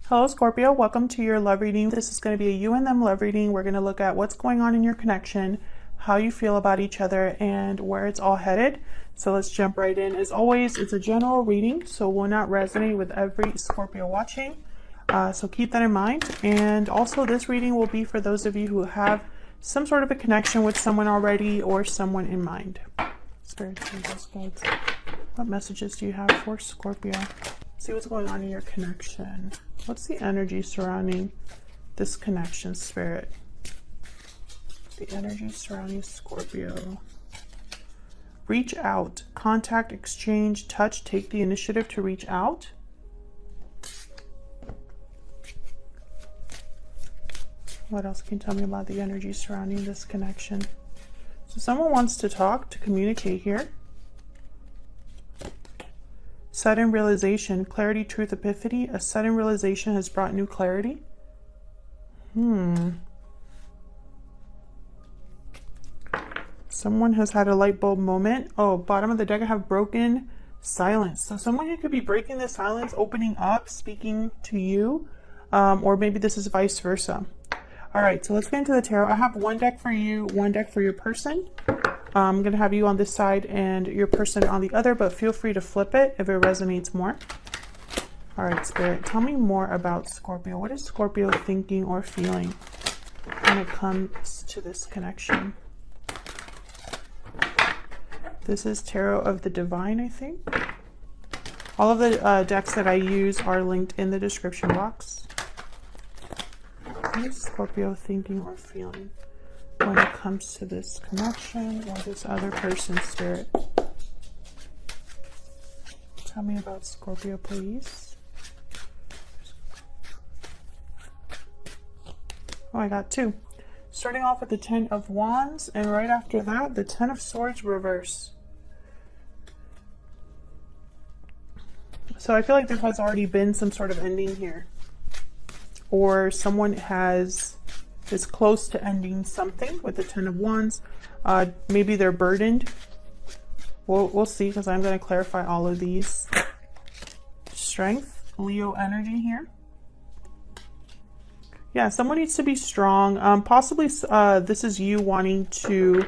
Hello Scorpio, welcome to your love reading. This is going to be a you and them love reading. We're going to look at what's going on in your connection, how you feel about each other, and where it's all headed. So let's jump right in. As always, it's a general reading, so will not resonate with every Scorpio watching. So keep that in mind. And also this reading will be for those of you who have some sort of a connection with someone already or someone in mind. Spirit, guides, what messages do you have for Scorpio? See what's going on in your connection. What's the energy surrounding this connection, Spirit? The energy surrounding Scorpio. Reach out. Contact, exchange, touch, take the initiative to reach out. What else can you tell me about the energy surrounding this connection? So someone wants to talk, to communicate here. Sudden realization, clarity, truth, epiphany. A sudden realization has brought new clarity. Someone has had a light bulb moment. Oh, bottom of the deck I have broken silence. So someone who could be breaking the silence, opening up, speaking to you. Or maybe this is vice versa. All right, so let's get into the tarot. I have one deck for you, one deck for your person. I'm going to have you on this side and your person on the other, but feel free to flip it if it resonates more. All right, Spirit, tell me more about Scorpio. What is Scorpio thinking or feeling when it comes to this connection? This is Tarot of the Divine, I think. All of the decks that I use are linked in the description box. What is Scorpio thinking or feeling when it comes to this connection or this other person's spirit? Tell me about Scorpio, please. Oh, I got two. Starting off with the 10 of Wands, and right after that, the 10 of Swords reverse. So I feel like there has already been some sort of ending here. Or someone is close to ending something with the 10 of Wands. Maybe they're burdened. We'll see, because I'm going to clarify all of these. Strength, Leo energy here. Yeah, someone needs to be strong. Possibly this is you wanting to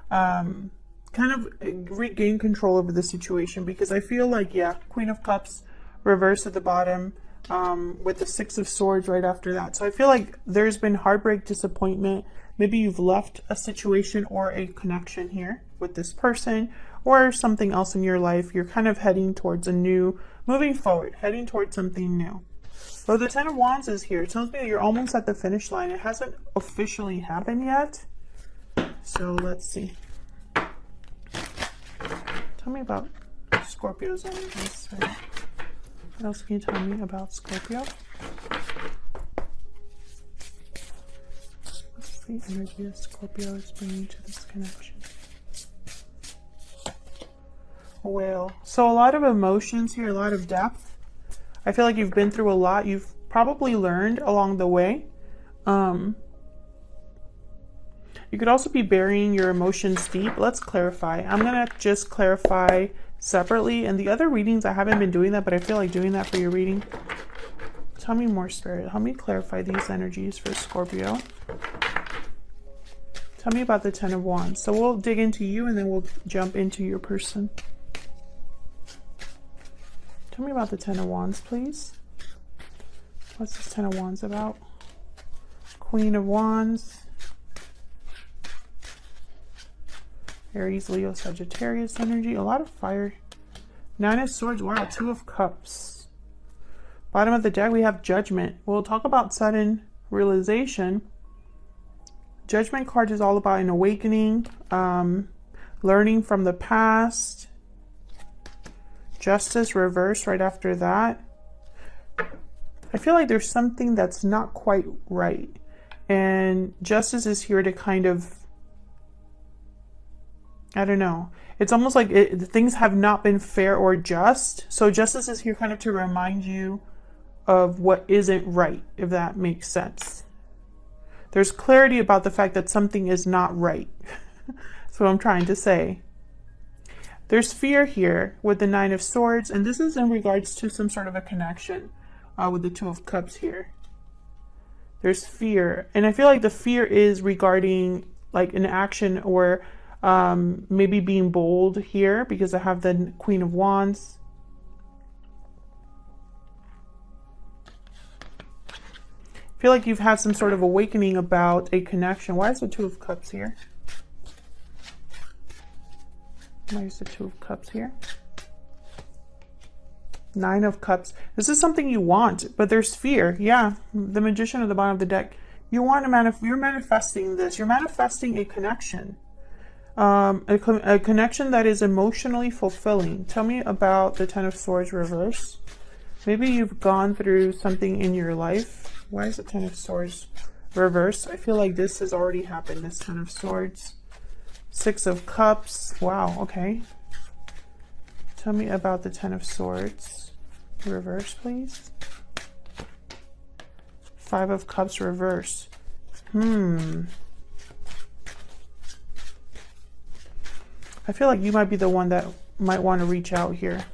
kind of regain control over the situation, because I feel like, yeah, Queen of Cups reverse at the bottom. With the 6 of Swords right after that. So I feel like there's been heartbreak, disappointment. Maybe you've left a situation or a connection here with this person or something else in your life. You're kind of heading towards a new, moving forward, heading towards something new. So the 10 of Wands is here. It tells me that you're almost at the finish line. It hasn't officially happened yet. So let's see. Tell me about Scorpio's energies. What else can you tell me about Scorpio? What's the energy that Scorpio is bringing to this connection? Well, so a lot of emotions here, a lot of depth. I feel like you've been through a lot. You've probably learned along the way. You could also be burying your emotions deep. Let's clarify. I'm going to just clarify separately, and the other readings I haven't been doing that, but I feel like doing that for your reading. Tell me more, Spirit. Help me clarify these energies for Scorpio. Tell me about the 10 of Wands. So we'll dig into you and then we'll jump into your person. Tell me about the 10 of Wands, please. What's this 10 of Wands about? Queen of Wands, Aries, Leo, Sagittarius energy. A lot of fire. 9 of Swords. Wow, 2 of Cups. Bottom of the deck, we have Judgment. We'll talk about sudden realization. Judgment card is all about an awakening, learning from the past. Justice reverse right after that. I feel like there's something that's not quite right. And Justice is here to kind of, I don't know. It's almost like things have not been fair or just. So Justice is here kind of to remind you of what isn't right, if that makes sense. There's clarity about the fact that something is not right. That's what I'm trying to say. There's fear here with the 9 of Swords, and this is in regards to some sort of a connection. with the Two of Cups here. There's fear. And I feel like the fear is regarding like an action or maybe being bold here, because I have the Queen of Wands. I feel like you've had some sort of awakening about a connection. Why is the Two of Cups here? Why is the Two of Cups here? Nine of Cups. This is something you want, but there's fear. Yeah, the Magician at the bottom of the deck. You want to you're manifesting this. You're manifesting a connection. A connection that is emotionally fulfilling. Tell me about the Ten of Swords reverse. Maybe you've gone through something in your life. Why is the Ten of Swords reverse? I feel like this has already happened, this Ten of Swords. Six of Cups. Wow, okay. Tell me about the Ten of Swords reverse, please. Five of Cups reverse. I feel like you might be the one that might want to reach out here.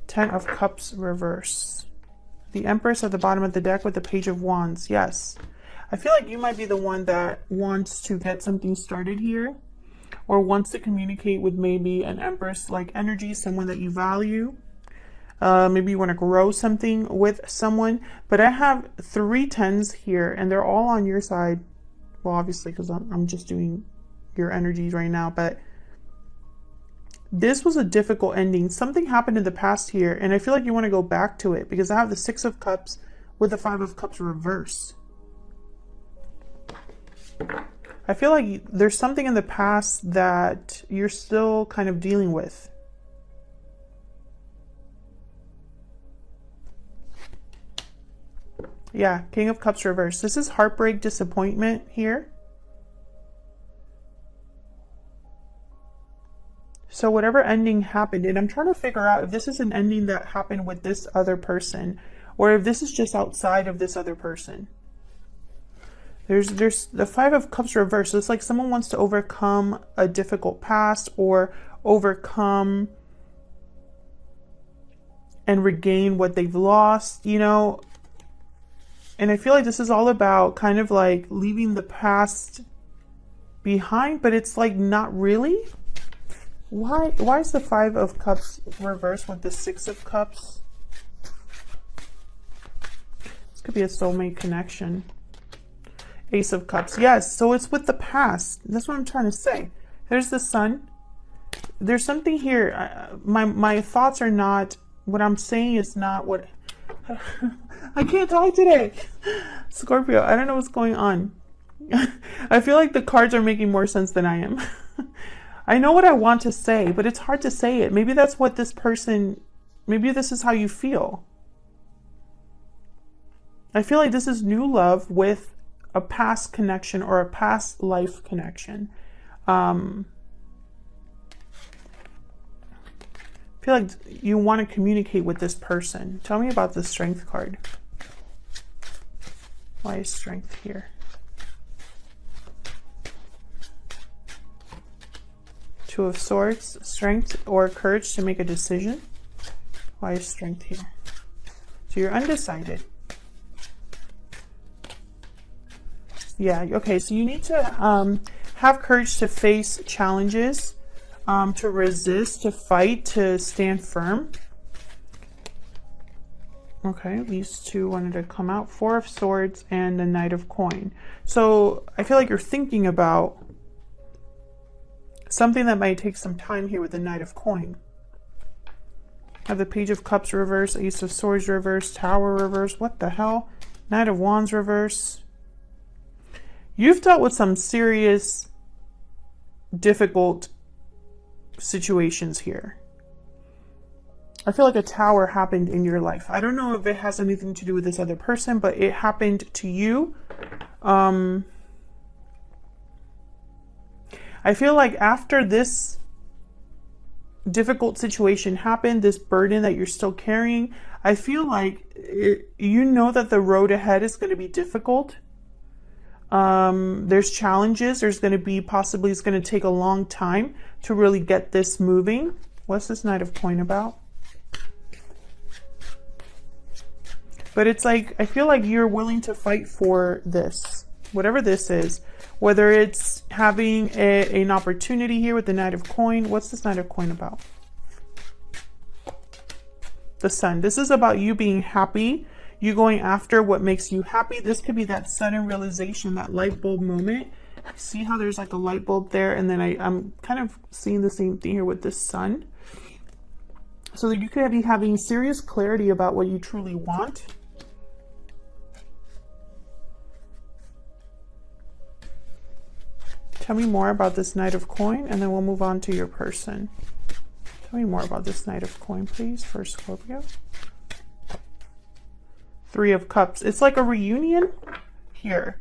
Ten of Cups reverse. The Empress at the bottom of the deck with the Page of Wands. Yes. I feel like you might be the one that wants to get something started here, or wants to communicate with maybe an Empress-like energy, someone that you value. Maybe you want to grow something with someone. But I have 3 tens here, and they're all on your side. Well, obviously, because I'm just doing your energies right now. But this was a difficult ending. Something happened in the past here, and I feel like you want to go back to it, because I have the Six of Cups with the Five of Cups reverse. I feel like there's something in the past that you're still kind of dealing with. Yeah, King of Cups reverse. This is heartbreak, disappointment here. So whatever ending happened, and I'm trying to figure out if this is an ending that happened with this other person, or if this is just outside of this other person. There's the Five of Cups reversed. So it's like someone wants to overcome a difficult past, or overcome and regain what they've lost, you know. And I feel like this is all about kind of like leaving the past behind, but it's like not really. Why is the Five of Cups reversed with the Six of Cups? This could be a soulmate connection. Ace of Cups. Yes, so it's with the past. That's what I'm trying to say. There's the Sun. There's something here. My thoughts are not, what I'm saying is not what... I can't talk today. Scorpio, I don't know what's going on. I feel like the cards are making more sense than I am. I know what I want to say, but it's hard to say it. Maybe that's what this person, maybe this is how you feel. I feel like this is new love with a past connection or a past life connection. I feel like you want to communicate with this person. Tell me about the Strength card. Why is Strength here? Two of Swords, strength or courage to make a decision. Why is Strength here? So you're undecided. Yeah, okay, so you need to have courage to face challenges, to resist, to fight, to stand firm. Okay, these two wanted to come out. Four of Swords and the Knight of Coin. So I feel like you're thinking about something that might take some time here with the Knight of Coin. I have the Page of Cups reverse, Ace of Swords reverse, Tower reverse. What the hell? Knight of Wands reverse. You've dealt with some serious, difficult situations here. I feel like a tower happened in your life. I don't know if it has anything to do with this other person, but it happened to you. I feel like after this difficult situation happened, this burden that you're still carrying, I feel like you know that the road ahead is going to be difficult. There's challenges. There's going to be possibly, it's going to take a long time to really get this moving. What's this Knight of Coin about? But it's like, I feel like you're willing to fight for this, whatever this is, whether it's having an opportunity here with the Knight of Coin. What's this Knight of Coin about? The Sun. This is about you being happy, you going after what makes you happy. This could be that sudden realization, that light bulb moment. See how there's like a light bulb there, and then I'm kind of seeing the same thing here with the Sun. So that you could be having serious clarity about what you truly want. Tell me more about this Knight of Coin, and then we'll move on to your person. Tell me more about this Knight of Coin, please, for Scorpio. Three of Cups. It's like a reunion here.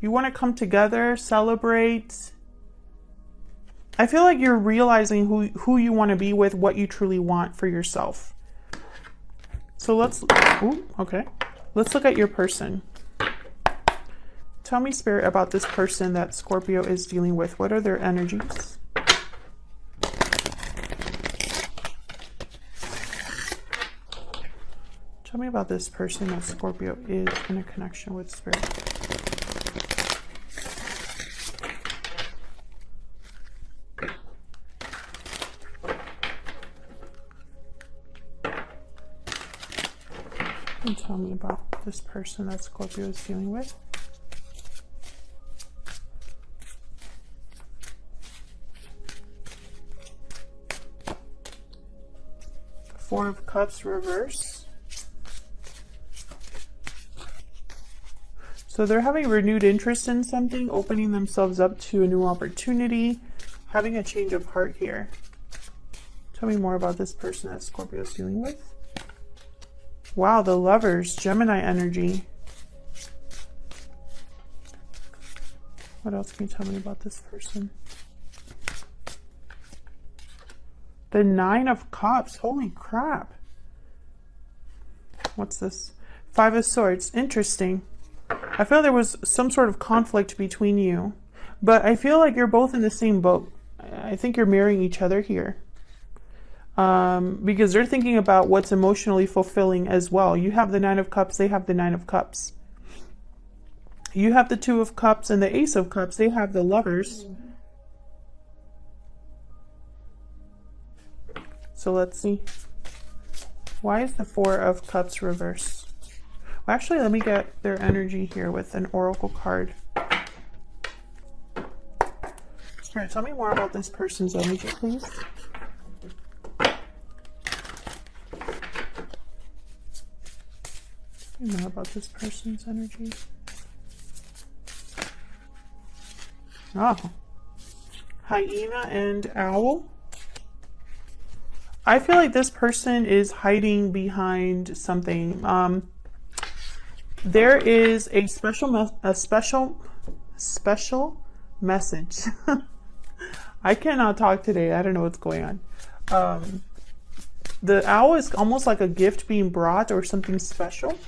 You want to come together, celebrate. I feel like you're realizing who you want to be with, what you truly want for yourself. So let's look at your person. Tell me, Spirit, about this person that Scorpio is dealing with. What are their energies? Tell me about this person that Scorpio is in a connection with, Spirit. And tell me about this person that Scorpio is dealing with. Four of Cups reverse. So they're having renewed interest in something, opening themselves up to a new opportunity, having a change of heart here. Tell me more about this person that Scorpio is dealing with. Wow, the Lovers, Gemini energy. What else can you tell me about this person? The Nine of Cups. Holy crap. What's this? Five of Swords. Interesting. I feel there was some sort of conflict between you, but I feel like you're both in the same boat. I think you're marrying each other here. Because they're thinking about what's emotionally fulfilling as well. You have the Nine of Cups, they have the Nine of Cups. You have the Two of Cups and the Ace of Cups, they have the Lovers. So let's see. Why is the Four of Cups reverse? Well, actually, let me get their energy here with an oracle card. Spirit, tell me more about this person's energy, please. Tell me more about this person's energy. Oh. Hyena and Owl. I feel like this person is hiding behind something. There is a special message. I cannot talk today. I don't know what's going on. The owl is almost like a gift being brought or something special.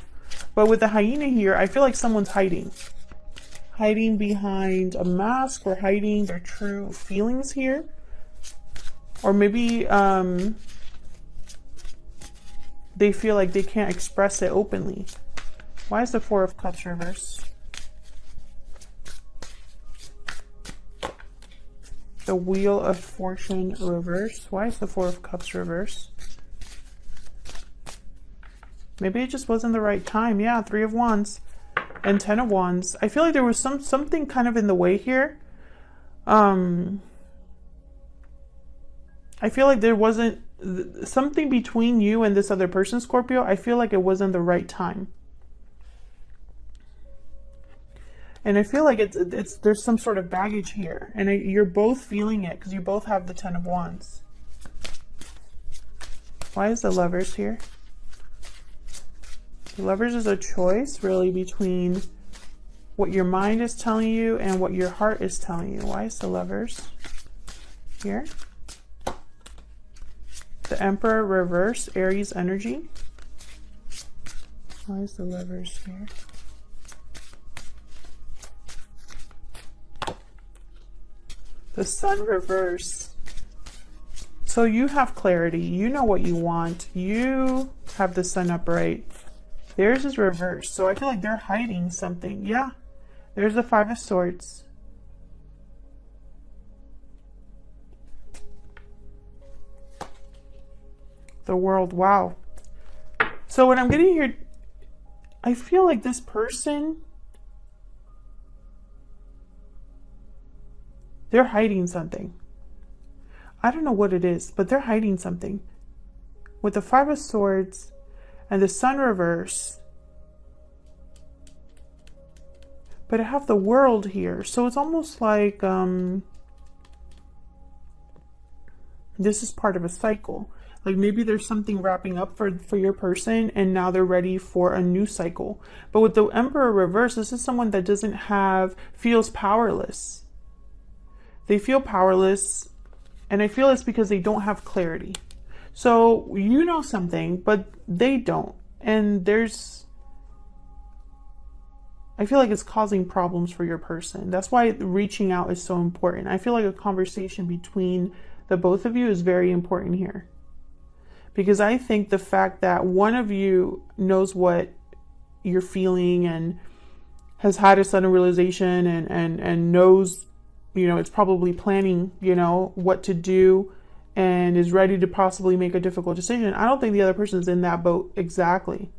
But with the hyena here, I feel like someone's hiding. Hiding behind a mask or hiding their true feelings here. Or maybe they feel like they can't express it openly. Why is the Four of Cups reverse? The Wheel of Fortune reverse. Why is the Four of Cups reverse? Maybe it just wasn't the right time. Yeah, Three of Wands and Ten of Wands. I feel like there was something kind of in the way here. I feel like there wasn't something between you and this other person, Scorpio. I feel like it wasn't the right time. And I feel like there's some sort of baggage here. And you're both feeling it because you both have the Ten of Wands. Why is the Lovers here? The Lovers is a choice really between what your mind is telling you and what your heart is telling you. Why is the Lovers here? The Emperor reverse, Aries energy. Why is the Lovers here? The Sun reverse. So you have clarity. You know what you want. You have the Sun upright. Theirs is reversed. So I feel like they're hiding something. Yeah. There's the Five of Swords. The World. Wow. So what I'm getting here, I feel like this person, they're hiding something. I don't know what it is, but they're hiding something. With the Five of Swords and the Sun reverse. But I have the World here. So it's almost like this is part of a cycle. Like maybe there's something wrapping up for your person and now they're ready for a new cycle. But with the Emperor reverse, this is someone that feels powerless. They feel powerless, and I feel it's because they don't have clarity. So you know something, but they don't. And I feel like it's causing problems for your person. That's why reaching out is so important. I feel like a conversation between the both of you is very important here. Because I think the fact that one of you knows what you're feeling and has had a sudden realization and knows, you know, it's probably planning, you know, what to do and is ready to possibly make a difficult decision. I don't think the other person is in that boat exactly.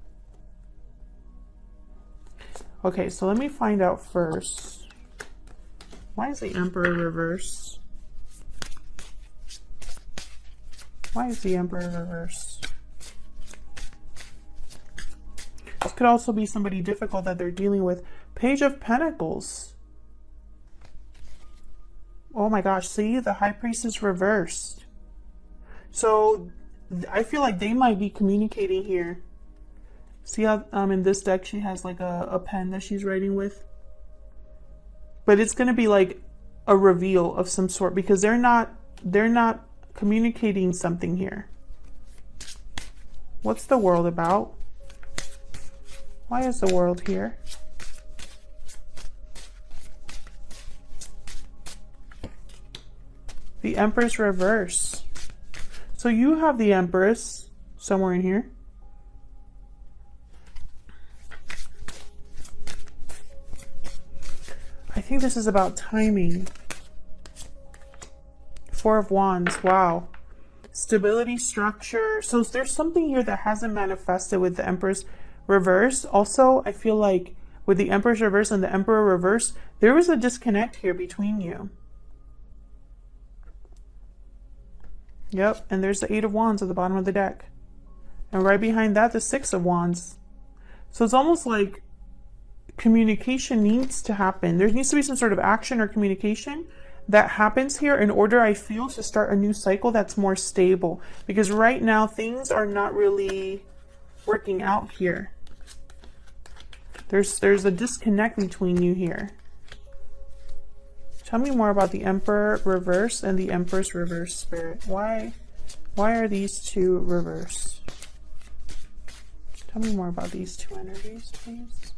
Okay, so let me find out first. Why is the Emperor reversed? Why is the Emperor reversed? This could also be somebody difficult that they're dealing with. Page of Pentacles. Oh my gosh, see, the High Priestess reversed. So I feel like they might be communicating here. See how in this deck she has like a pen that she's writing with? But it's going to be like a reveal of some sort because they're not communicating something here. What's the World about? Why is the World here? The Empress reverse. So you have the Empress somewhere in here. I think this is about timing. Four of Wands. Wow. Stability, structure. So there's something here that hasn't manifested with the Empress reverse. Also, I feel like with the Empress reverse and the Emperor reverse, there was a disconnect here between you. Yep, and there's the Eight of Wands at the bottom of the deck. And right behind that, the Six of Wands. So it's almost like communication needs to happen. There needs to be some sort of action or communication that happens here in order, I feel, to start a new cycle that's more stable. Because right now, things are not really working out here. There's a disconnect between you here. Tell me more about the Emperor reverse and the Empress reverse, Spirit. Why are these two reversed? Tell me more about these two energies, please.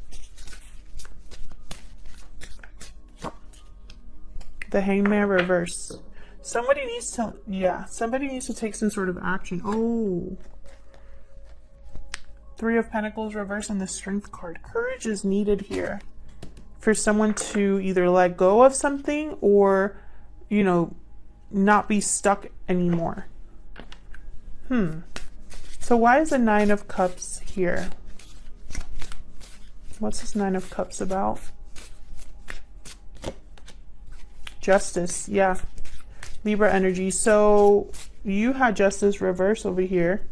The Hangman reverse. Somebody needs to take some sort of action. Oh. Three of Pentacles reverse and the Strength card. Courage is needed here for someone to either let go of something or, you know, not be stuck anymore. So why is the Nine of Cups here? What's this Nine of Cups about? Justice, yeah. Libra energy. So you had Justice reverse over here.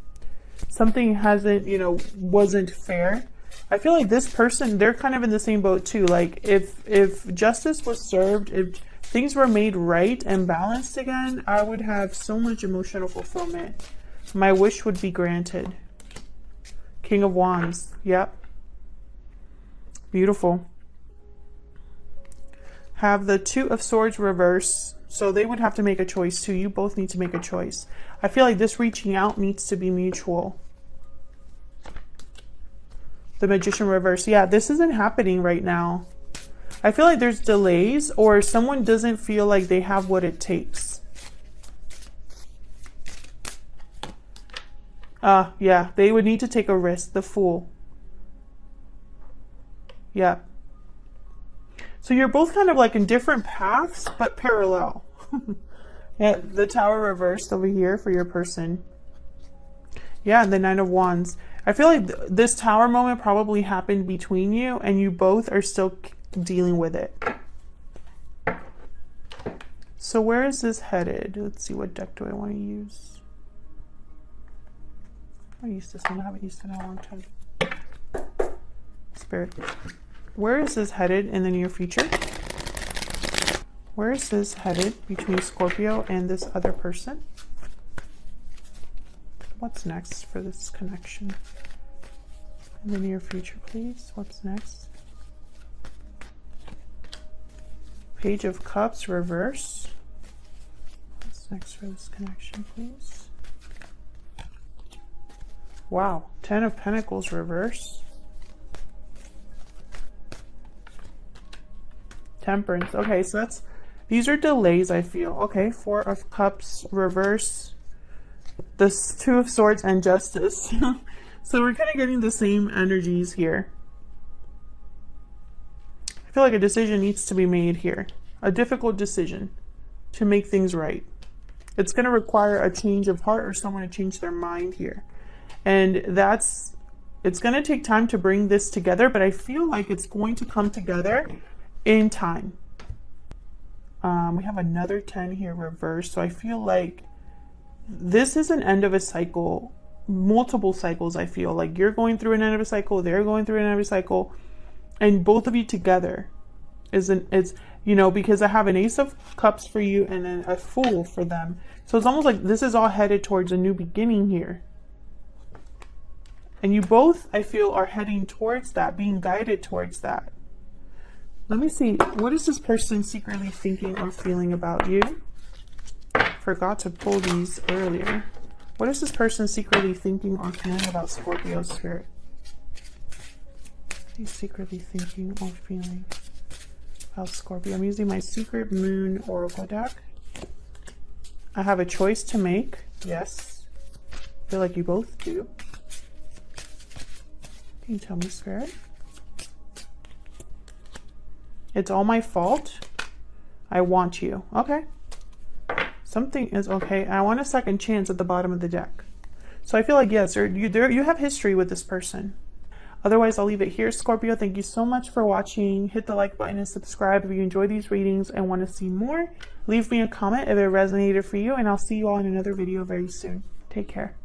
Something hasn't, you know, wasn't fair. I feel like this person, they're kind of in the same boat too. Like if justice was served, if things were made right and balanced again, I would have so much emotional fulfillment. My wish would be granted. King of Wands. Yep. Beautiful. Have the Two of Swords reverse. So they would have to make a choice too. You both need to make a choice. I feel like this reaching out needs to be mutual. The Magician reverse. Yeah, this isn't happening right now. I feel like there's delays or someone doesn't feel like they have what it takes. Yeah, they would need to take a risk. The Fool. Yeah. So you're both kind of like in different paths, but parallel. Yeah, the Tower reversed over here for your person. Yeah, the Nine of Wands. I feel like this Tower moment probably happened between you, and you both are still dealing with it. So where is this headed? Let's see, what deck do I want to use? I used this one. I haven't used it in a long time. Spirit. Where is this headed in the near future? Where is this headed between Scorpio and this other person? What's next for this connection? In the near future, please. What's next? Page of Cups, reverse. What's next for this connection, please? Wow. 10 of Pentacles, reverse. Temperance. Okay, so these are delays, I feel. Okay, 4 of Cups, reverse. This 2 of Swords and Justice. So we're kind of getting the same energies here. I feel like a decision needs to be made here. A difficult decision to make things right. It's going to require a change of heart or someone to change their mind here. And it's going to take time to bring this together, but I feel like it's going to come together in time. We have another 10 here reversed. So I feel like this is an end of a cycle, multiple cycles. I feel like you're going through an end of a cycle, they're going through an end of a cycle, and both of you together it's, you know, because I have an Ace of Cups for you and then a Fool for them. So it's almost like this is all headed towards a new beginning here. And you both, I feel, are heading towards that, being guided towards that. Let me see. What is this person secretly thinking or feeling about you? Forgot to pull these earlier. What is this person secretly thinking or feeling about Scorpio spirit? What are you secretly thinking or feeling about Scorpio? I'm using my Secret Moon Oracle deck. I have a choice to make. Yes. I feel like you both do. Can you tell me, Spirit? It's all my fault. I want you. Okay. Something is okay. I want a second chance at the bottom of the deck. So I feel like, yes, you have history with this person. Otherwise, I'll leave it here. Scorpio, thank you so much for watching. Hit the like button and subscribe if you enjoy these readings and want to see more. Leave me a comment if it resonated for you, and I'll see you all in another video very soon. Take care.